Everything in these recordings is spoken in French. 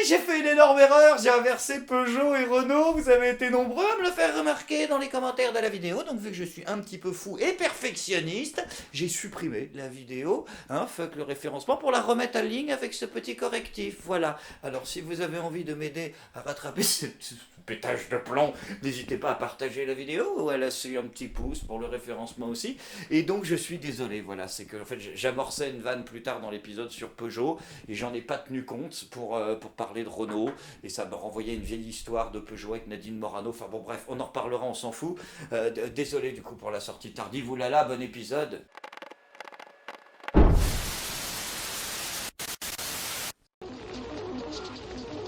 j'ai fait une énorme erreur, j'ai inversé Peugeot et Renault, vous avez été nombreux à me le faire remarquer dans les commentaires de la vidéo, donc vu que je suis un petit peu fou et perfectionniste, j'ai supprimé la vidéo, fuck le référencement, pour la remettre en ligne avec ce petit correctif, voilà. Alors si vous avez envie de m'aider à rattraper ce pétage de plomb, n'hésitez pas à partager la vidéo ou à laisser un petit pouce pour le référencement aussi. Et donc je suis désolé, voilà, c'est que en fait j'amorçais une vanne plus tard dans l'épisode sur Peugeot et j'en ai pas tenu compte pour parler de Renault et ça me renvoyait une vieille histoire de Peugeot avec Nadine Morano. Enfin bon bref, on en reparlera, on s'en fout. Désolé du coup pour la sortie tardive. Oulala, bon épisode.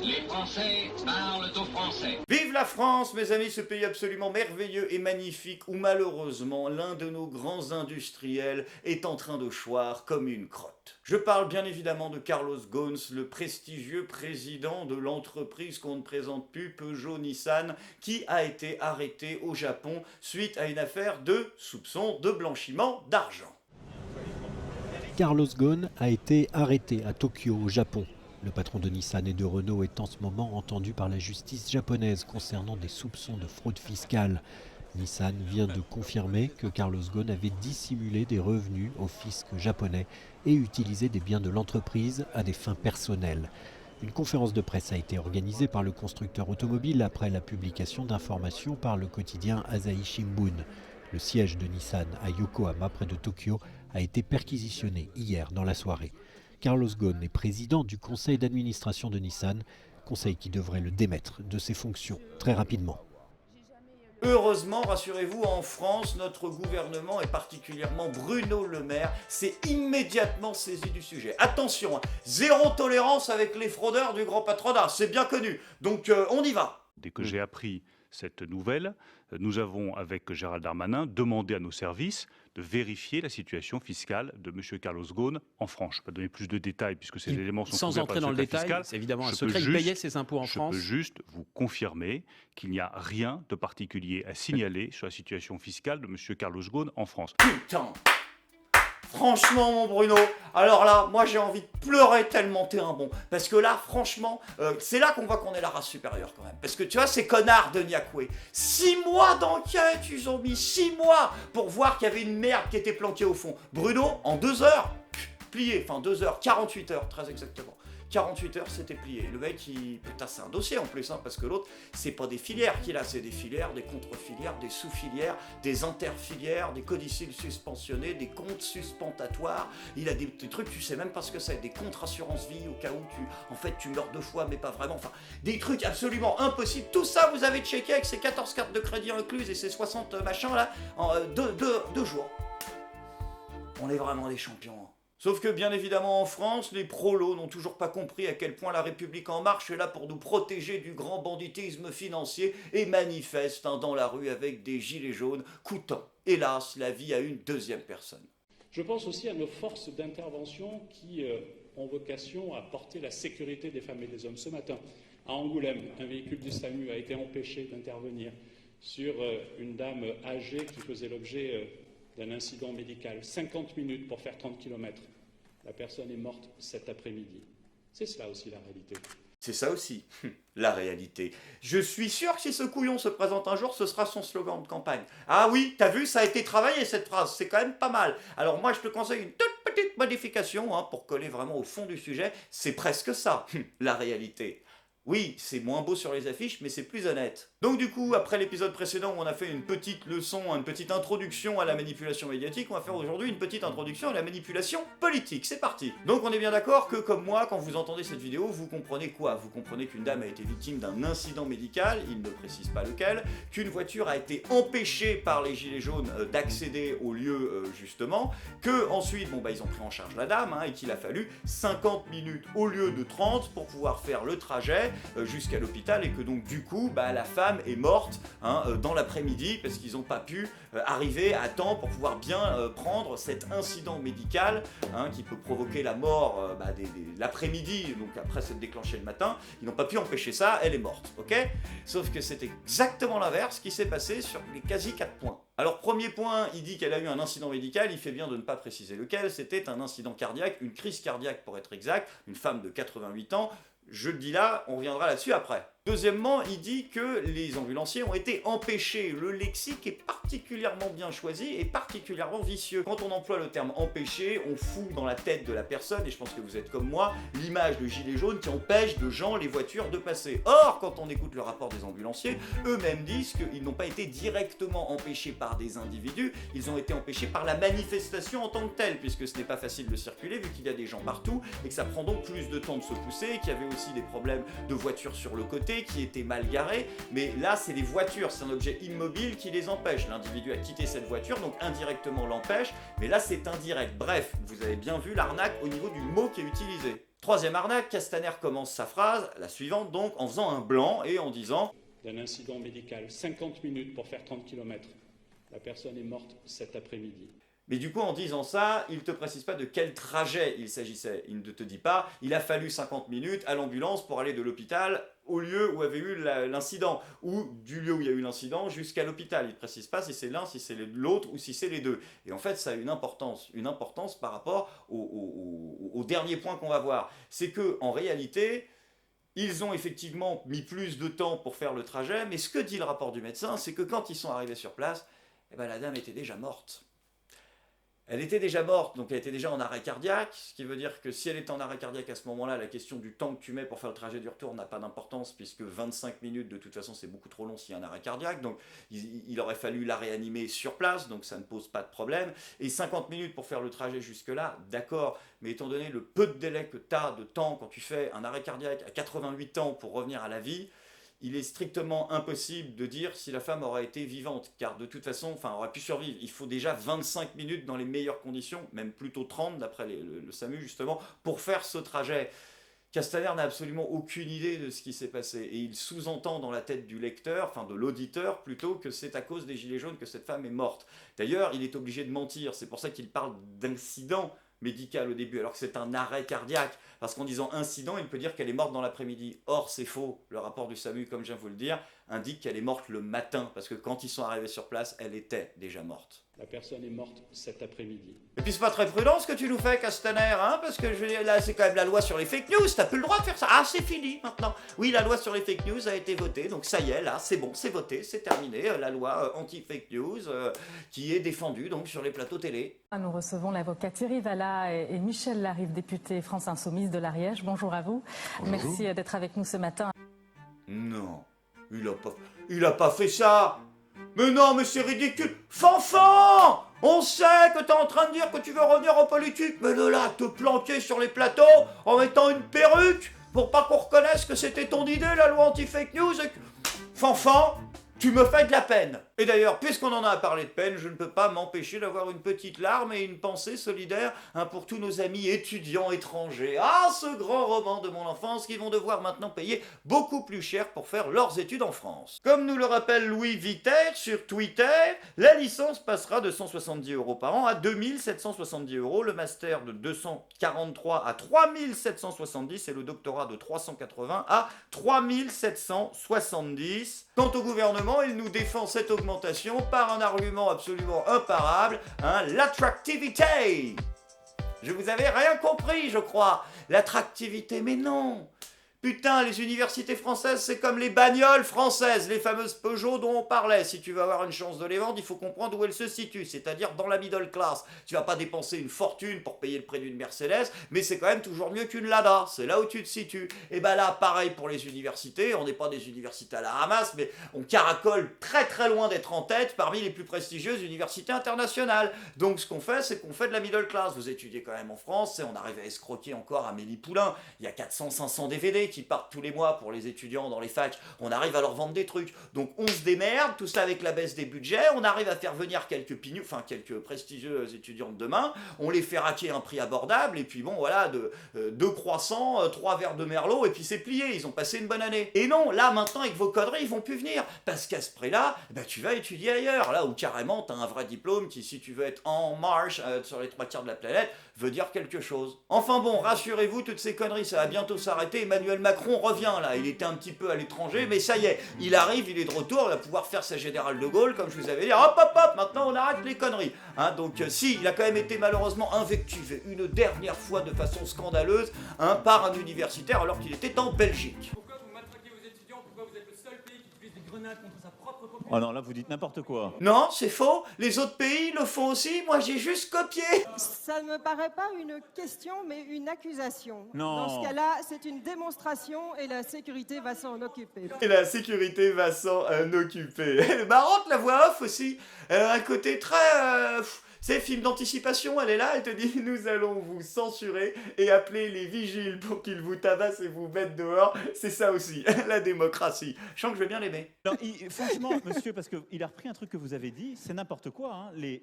Les Français parlent aux Français. Vive la France, mes amis, ce pays absolument merveilleux et magnifique où malheureusement l'un de nos grands industriels est en train de choir comme une crotte. Je parle bien évidemment de Carlos Ghosn, le prestigieux président de l'entreprise qu'on ne présente plus, Peugeot-Nissan, qui a été arrêté au Japon suite à une affaire de soupçon de blanchiment d'argent. Carlos Ghosn a été arrêté à Tokyo, au Japon. Le patron de Nissan et de Renault est en ce moment entendu par la justice japonaise concernant des soupçons de fraude fiscale. Nissan vient de confirmer que Carlos Ghosn avait dissimulé des revenus au fisc japonais et utilisé des biens de l'entreprise à des fins personnelles. Une conférence de presse a été organisée par le constructeur automobile après la publication d'informations par le quotidien Asahi Shimbun. Le siège de Nissan à Yokohama, près de Tokyo, a été perquisitionné hier dans la soirée. Carlos Ghosn est président du conseil d'administration de Nissan, conseil qui devrait le démettre de ses fonctions très rapidement. Heureusement, rassurez-vous, en France, notre gouvernement, et particulièrement Bruno Le Maire, s'est immédiatement saisi du sujet. Attention, zéro tolérance avec les fraudeurs du grand patronat, c'est bien connu. Donc on y va. Dès que j'ai appris cette nouvelle, nous avons, avec Gérald Darmanin, demandé à nos services de vérifier la situation fiscale de M. Carlos Ghosn en France. Je ne vais pas donner plus de détails puisque ces éléments sont sans entrer dans le détail, c'est évidemment un secret. Il payait ses impôts en France. Je peux juste vous confirmer qu'il n'y a rien de particulier à signaler sur la situation fiscale de M. Carlos Ghosn en France. Putain! Franchement, mon Bruno, alors là, moi j'ai envie de pleurer tellement t'es un bon. Parce que là, franchement, c'est là qu'on voit qu'on est la race supérieure quand même. Parce que tu vois, ces connards de Niakoué, 6 mois d'enquête, ils ont mis 6 mois pour voir qu'il y avait une merde qui était planquée au fond. Bruno, en 2 heures, plié, enfin 2 heures, 48 heures très exactement. 48 heures, c'était plié. Le mec, putain, c'est un dossier en plus, parce que l'autre, c'est pas des filières qu'il a, c'est des filières, des contre-filières, des sous-filières, des interfilières, des codicilles suspensionnés, des comptes suspendatoires. Il a des trucs, tu sais même pas ce que c'est, des comptes assurance-vie au cas où tu meurs 2 fois, mais pas vraiment. Enfin, des trucs absolument impossibles. Tout ça, vous avez checké avec ces 14 cartes de crédit incluses et ces 60 machins là, en 2 jours. On est vraiment des champions. Sauf que bien évidemment en France, les prolos n'ont toujours pas compris à quel point la République en marche est là pour nous protéger du grand banditisme financier et manifestent dans la rue avec des gilets jaunes, coûtant, hélas, la vie à une deuxième personne. Je pense aussi à nos forces d'intervention qui ont vocation à porter la sécurité des femmes et des hommes. Ce matin, à Angoulême, un véhicule du SAMU a été empêché d'intervenir sur une dame âgée qui faisait l'objet d'un incident médical. 50 minutes pour faire 30 km. La personne est morte cet après-midi. C'est cela aussi la réalité. C'est ça aussi, la réalité. Je suis sûr que si ce couillon se présente un jour, ce sera son slogan de campagne. Ah oui, t'as vu, ça a été travaillé cette phrase, c'est quand même pas mal. Alors moi je te conseille une toute petite modification pour coller vraiment au fond du sujet. C'est presque ça, la réalité. Oui, c'est moins beau sur les affiches, mais c'est plus honnête. Donc du coup, après l'épisode précédent où on a fait une petite leçon, une petite introduction à la manipulation médiatique, on va faire aujourd'hui une petite introduction à la manipulation politique. C'est parti. Donc on est bien d'accord que, comme moi, quand vous entendez cette vidéo, vous comprenez quoi? Vous comprenez qu'une dame a été victime d'un incident médical, il ne précise pas lequel, qu'une voiture a été empêchée par les gilets jaunes d'accéder au lieu justement, que ensuite, ils ont pris en charge la dame, et qu'il a fallu 50 minutes au lieu de 30 pour pouvoir faire le trajet jusqu'à l'hôpital, et que donc du coup, la femme est morte dans l'après-midi parce qu'ils n'ont pas pu arriver à temps pour pouvoir bien prendre cet incident médical qui peut provoquer la mort l'après-midi, donc après s'être déclenché le matin. Ils n'ont pas pu empêcher ça, elle est morte, ok? Sauf que c'est exactement l'inverse qui s'est passé sur les quasi 4 points. Alors premier point, il dit qu'elle a eu un incident médical, il fait bien de ne pas préciser lequel, c'était un incident cardiaque, une crise cardiaque pour être exact, une femme de 88 ans, Je le dis là, on reviendra là-dessus après. Deuxièmement, il dit que les ambulanciers ont été empêchés. Le lexique est particulièrement bien choisi et particulièrement vicieux. Quand on emploie le terme empêcher, on fout dans la tête de la personne, et je pense que vous êtes comme moi, l'image de gilets jaunes qui empêchent de gens, les voitures, de passer. Or, quand on écoute le rapport des ambulanciers, eux-mêmes disent qu'ils n'ont pas été directement empêchés par des individus, ils ont été empêchés par la manifestation en tant que telle, puisque ce n'est pas facile de circuler vu qu'il y a des gens partout et que ça prend donc plus de temps de se pousser, qu'il y avait aussi des problèmes de voitures sur le côté, qui étaient mal garés, mais là c'est les voitures, c'est un objet immobile qui les empêche. L'individu a quitté cette voiture, donc indirectement l'empêche, mais là c'est indirect. Bref, vous avez bien vu l'arnaque au niveau du mot qui est utilisé. Troisième arnaque, Castaner commence sa phrase, la suivante donc, en faisant un blanc et en disant d'un incident médical, 50 minutes pour faire 30 km. La personne est morte cet après-midi. Mais du coup, en disant ça, il ne te précise pas de quel trajet il s'agissait. Il ne te dit pas, il a fallu 50 minutes à l'ambulance pour aller de l'hôpital au lieu où avait eu l'incident, ou du lieu où il y a eu l'incident jusqu'à l'hôpital. Il ne précise pas si c'est l'un, si c'est l'autre, ou si c'est les deux. Et en fait, ça a une importance par rapport au dernier point qu'on va voir. C'est qu'en réalité, ils ont effectivement mis plus de temps pour faire le trajet, mais ce que dit le rapport du médecin, c'est que quand ils sont arrivés sur place, eh ben, la dame était déjà morte. Elle était déjà morte, donc elle était déjà en arrêt cardiaque, ce qui veut dire que si elle est en arrêt cardiaque à ce moment-là, la question du temps que tu mets pour faire le trajet du retour n'a pas d'importance, puisque 25 minutes, de toute façon, c'est beaucoup trop long s'il y a un arrêt cardiaque, donc il aurait fallu la réanimer sur place, donc ça ne pose pas de problème. Et 50 minutes pour faire le trajet jusque-là, d'accord, mais étant donné le peu de délai que tu as de temps quand tu fais un arrêt cardiaque à 88 ans pour revenir à la vie, il est strictement impossible de dire si la femme aurait été vivante, car de toute façon, aurait pu survivre. Il faut déjà 25 minutes dans les meilleures conditions, même plutôt 30 d'après le SAMU justement, pour faire ce trajet. Castaner n'a absolument aucune idée de ce qui s'est passé, et il sous-entend dans la tête du lecteur, de l'auditeur plutôt, que c'est à cause des gilets jaunes que cette femme est morte. D'ailleurs, il est obligé de mentir, c'est pour ça qu'il parle d'incident médical au début, alors que c'est un arrêt cardiaque, parce qu'en disant incident, il peut dire qu'elle est morte dans l'après-midi. Or, c'est faux. Le rapport du SAMU, comme je viens de vous le dire, indique qu'elle est morte le matin, parce que quand ils sont arrivés sur place, elle était déjà morte. La personne est morte cet après-midi. Et puis c'est pas très prudent ce que tu nous fais, Castaner, hein, parce que je veux dire, là c'est quand même la loi sur les fake news, t'as plus le droit de faire ça. Ah, c'est fini maintenant. Oui, la loi sur les fake news a été votée, donc ça y est, là, c'est bon, c'est voté, c'est terminé. La loi anti-fake news qui est défendue donc sur les plateaux télé. Nous recevons l'avocat Thierry Vallat et Michel Larive, député France Insoumise de l'Ariège. Bonjour à vous. Bonjour. Merci d'être avec nous ce matin. Non, il a pas fait ça. Mais non, mais c'est ridicule. Fanfan, on sait que t'es en train de dire que tu veux revenir en politique, mais de là, te planquer sur les plateaux en mettant une perruque pour pas qu'on reconnaisse que c'était ton idée, la loi anti-fake news. Fanfan, tu me fais de la peine. Et d'ailleurs, puisqu'on en a parlé de peine, je ne peux pas m'empêcher d'avoir une petite larme et une pensée solidaire pour tous nos amis étudiants étrangers. Ah, ce grand roman de mon enfance qui vont devoir maintenant payer beaucoup plus cher pour faire leurs études en France. Comme nous le rappelle Louis Vuittet sur Twitter, la licence passera de 170 € par an à 2770 €, le master de 243 à 3770 et le doctorat de 380 à 3770. Quant au gouvernement, il nous défend cette augmentation par un argument absolument imparable, l'attractivité. Je vous avais rien compris, je crois. L'attractivité, mais non. Putain, les universités françaises, c'est comme les bagnoles françaises, les fameuses Peugeot dont on parlait. Si tu veux avoir une chance de les vendre, il faut comprendre où elles se situent, c'est-à-dire dans la middle class. Tu vas pas dépenser une fortune pour payer le prix d'une Mercedes, mais c'est quand même toujours mieux qu'une Lada. C'est là où tu te situes. Et ben là, pareil pour les universités. On n'est pas des universités à la ramasse, mais on caracole très très loin d'être en tête parmi les plus prestigieuses universités internationales. Donc ce qu'on fait, c'est qu'on fait de la middle class. Vous étudiez quand même en France, et on arrive à escroquer encore Amélie Poulain. Il y a 400-500 DVD qui partent tous les mois pour les étudiants dans les facs, on arrive à leur vendre des trucs. Donc on se démerde, tout ça avec la baisse des budgets, on arrive à faire venir quelques prestigieux étudiants de demain, on les fait raquer un prix abordable, et puis bon voilà, deux croissants, 3 verres de merlot, et puis c'est plié, ils ont passé une bonne année. Et non, là maintenant avec vos conneries, ils vont plus venir, parce qu'à ce prix-là, tu vas étudier ailleurs, là où carrément t'as un vrai diplôme qui, si tu veux être en marche sur les 3 quarts de la planète, veut dire quelque chose. Enfin bon, rassurez-vous, toutes ces conneries, ça va bientôt s'arrêter. Emmanuel Emmanuel Macron revient là, il était un petit peu à l'étranger, mais ça y est, il arrive, il est de retour, il va pouvoir faire sa générale de Gaulle, comme je vous avais dit, hop hop hop, maintenant on arrête les conneries. Hein, donc si, il a quand même été malheureusement invectivé une dernière fois de façon scandaleuse par un universitaire alors qu'il était en Belgique. Pourquoi vous matraquez vos étudiants? Pourquoi vous êtes le seul pays qui utilise des grenades contre sa propre population? Oh non, là vous dites n'importe quoi. Non, c'est faux, les autres pays le font aussi, moi j'ai juste copié. Ça ne me paraît pas une question, mais une accusation. Non. Dans ce cas-là, c'est une démonstration et la sécurité va s'en occuper. Et la sécurité va s'en occuper. Elle est marrante, la voix off aussi. Elle a un côté très... c'est film d'anticipation, elle est là, elle te dit « Nous allons vous censurer et appeler les vigiles pour qu'ils vous tabassent et vous mettent dehors. » C'est ça aussi, la démocratie. Je sens que je vais bien l'aimer. Franchement, monsieur, parce qu'il a repris un truc que vous avez dit, c'est n'importe quoi. Hein.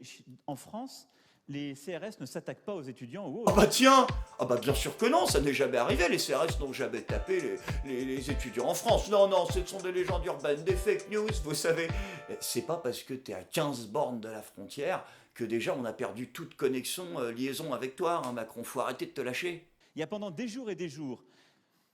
En France, les CRS ne s'attaquent pas aux étudiants ou autres. Ah bah tiens! Ah bah bien sûr que non, ça n'est jamais arrivé, les CRS n'ont jamais tapé les étudiants en France. Non, non, ce sont des légendes urbaines, des fake news, vous savez. C'est pas parce que t'es à 15 bornes de la frontière que déjà on a perdu toute connexion, liaison avec toi, hein, Macron. Faut arrêter de te lâcher. Il y a pendant des jours et des jours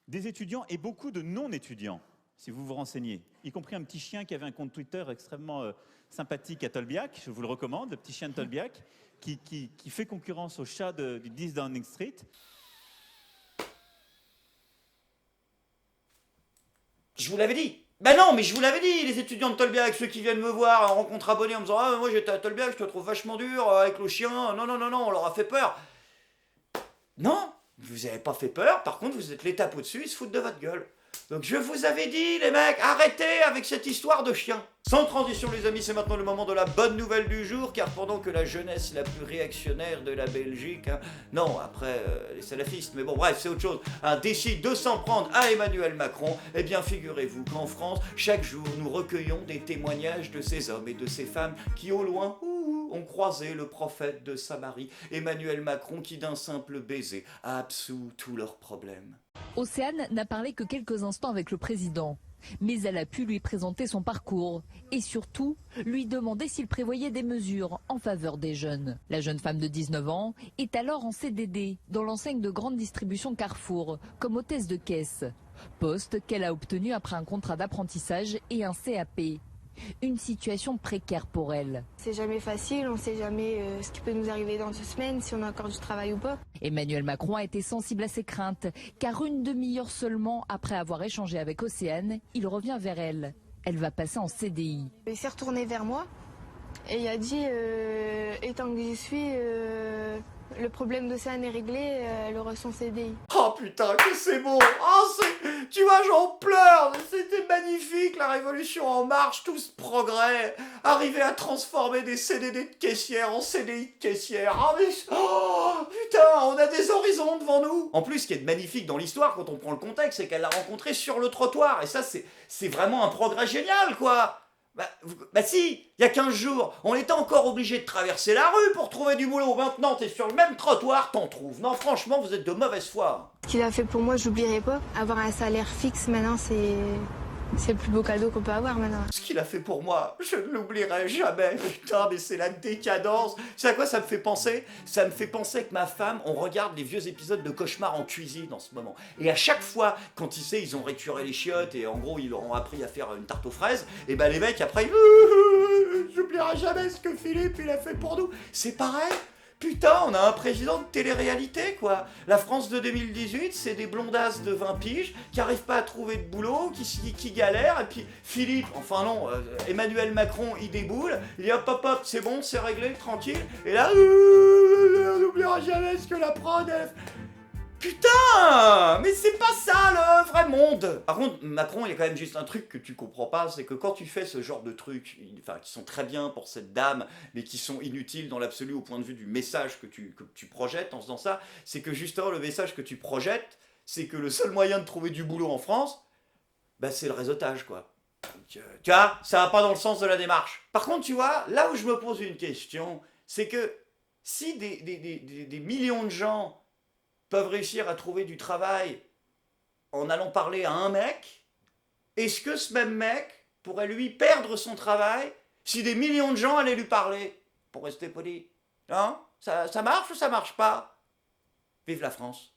des étudiants et beaucoup de non-étudiants, si vous vous renseignez, y compris un petit chien qui avait un compte Twitter extrêmement sympathique à Tolbiac, je vous le recommande, le petit chien de Tolbiac, qui fait concurrence au chat du 10 Downing Street. Je vous l'avais dit. Ben non, mais je vous l'avais dit, les étudiants de Tolbiac, ceux qui viennent me voir en rencontre abonnée en me disant « Ah, moi j'étais à Tolbiac, je te trouve vachement dur avec le chien. » Non, non, non, non, on leur a fait peur. Non, vous avez pas fait peur, par contre vous êtes l'étape au-dessus, ils se foutent de votre gueule. Donc je vous avais dit, les mecs, arrêtez avec cette histoire de chien. Sans transition, les amis, c'est maintenant le moment de la bonne nouvelle du jour, car pendant que la jeunesse la plus réactionnaire de la Belgique, non, après les salafistes, mais bon, bref, c'est autre chose, décide de s'en prendre à Emmanuel Macron, eh bien, figurez-vous qu'en France, chaque jour, nous recueillons des témoignages de ces hommes et de ces femmes qui, au loin, ont croisé le prophète de Samarie, Emmanuel Macron, qui d'un simple baiser a absous tous leurs problèmes. Océane n'a parlé que quelques instants avec le président, mais elle a pu lui présenter son parcours et surtout lui demander s'il prévoyait des mesures en faveur des jeunes. La jeune femme de 19 ans est alors en CDD dans l'enseigne de grande distribution Carrefour comme hôtesse de caisse, poste qu'elle a obtenu après un contrat d'apprentissage et un CAP. Une situation précaire pour elle. C'est jamais facile, on ne sait jamais ce qui peut nous arriver dans 2 semaines, si on a encore du travail ou pas. Emmanuel Macron a été sensible à ses craintes, car une demi-heure seulement après avoir échangé avec Océane, il revient vers elle. Elle va passer en CDI. Il s'est retourné vers moi et il a dit étant que j'y suis, le problème d'Océane est réglé, elle aura son CDI. Oh putain, que c'est beau! Oh, tu vois, j'en pleure! C'était magnifique, la révolution en marche, tout ce progrès! Arriver à transformer des CDD de caissière en CDI de caissière! Oh, mais... oh putain, on a des horizons devant nous! En plus, ce qui est magnifique dans l'histoire, quand on prend le contexte, c'est qu'elle l'a rencontré sur le trottoir. Et ça, c'est vraiment un progrès génial, quoi! Bah si, il y a 15 jours, on était encore obligé de traverser la rue pour trouver du boulot. Maintenant, t'es sur le même trottoir, t'en trouves. Non, franchement, vous êtes de mauvaise foi. Ce qu'il a fait pour moi, j'oublierai pas. Avoir un salaire fixe, maintenant, c'est le plus beau cadeau qu'on peut avoir maintenant. Ce qu'il a fait pour moi, je ne l'oublierai jamais. Putain, mais c'est la décadence. C'est à quoi ça me fait penser? Ça me fait penser que ma femme, on regarde les vieux épisodes de Cauchemar en cuisine en ce moment. Et à chaque fois, quand ils ont récuré les chiottes et en gros, ils leur ont appris à faire une tarte aux fraises, et ben les mecs, après, j'oublierai jamais ce que Philippe, il a fait pour nous. C'est pareil. Putain, on a un président de télé-réalité, quoi. La France de 2018, c'est des blondasses de 20 piges qui arrivent pas à trouver de boulot, qui galèrent, et puis Philippe, enfin non, Emmanuel Macron, il déboule, il dit hop hop hop, c'est bon, c'est réglé, tranquille, et là, on n'oubliera jamais ce que la prod, Putain! Mais c'est pas ça le vrai monde! Par contre, Macron, il y a quand même juste un truc que tu comprends pas, c'est que quand tu fais ce genre de trucs, enfin, qui sont très bien pour cette dame, mais qui sont inutiles dans l'absolu au point de vue du message que tu projettes en faisant ça, c'est que justement, le message que tu projettes, c'est que le seul moyen de trouver du boulot en France, bah, c'est le réseautage, quoi. Donc, tu vois, ça va pas dans le sens de la démarche. Par contre, tu vois, là où je me pose une question, c'est que si des millions de gens peuvent réussir à trouver du travail en allant parler à un mec, est-ce que ce même mec pourrait lui perdre son travail si des millions de gens allaient lui parler? Pour rester poli. Hein? Ça marche ou ça marche pas? Vive la France!